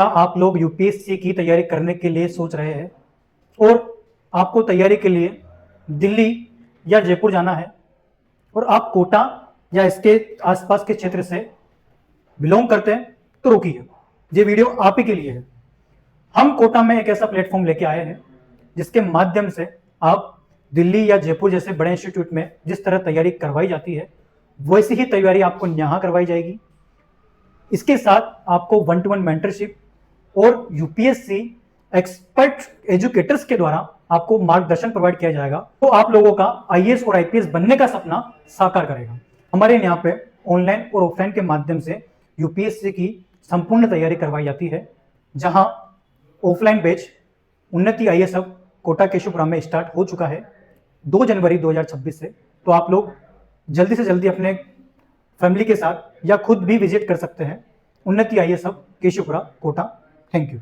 आप लोग यूपीएससी की तैयारी करने के लिए सोच रहे हैं और आपको तैयारी के लिए दिल्ली या जयपुर जाना है और आप कोटा या इसके आसपास के क्षेत्र से बिलोंग करते हैं तो रुकिए, ये वीडियो आप ही के लिए है। हम कोटा में एक ऐसा प्लेटफॉर्म लेके आए हैं जिसके माध्यम से आप दिल्ली या जयपुर जैसे बड़े इंस्टीट्यूट में जिस तरह तैयारी करवाई जाती है वैसी ही तैयारी आपको यहाँ करवाई जाएगी। इसके साथ आपको 1-to-1 मेंटरशिप और यूपीएससी एक्सपर्ट एजुकेटर्स के द्वारा आपको मार्गदर्शन प्रोवाइड किया जाएगा, तो आप लोगों का आईएएस और आईपीएस बनने का सपना साकार करेगा। हमारे यहाँ पे ऑनलाइन और ऑफलाइन के माध्यम से यूपीएससी की संपूर्ण तैयारी करवाई जाती है, जहां ऑफलाइन बैच उन्नति आईएएस हब कोटा केशवपुरा में स्टार्ट हो चुका है 2 जनवरी 2026 से। तो आप लोग जल्दी से जल्दी अपने फैमिली के साथ या खुद भी विजिट कर सकते हैं Unnati IAS hub Keshavpura Kota. Thank you.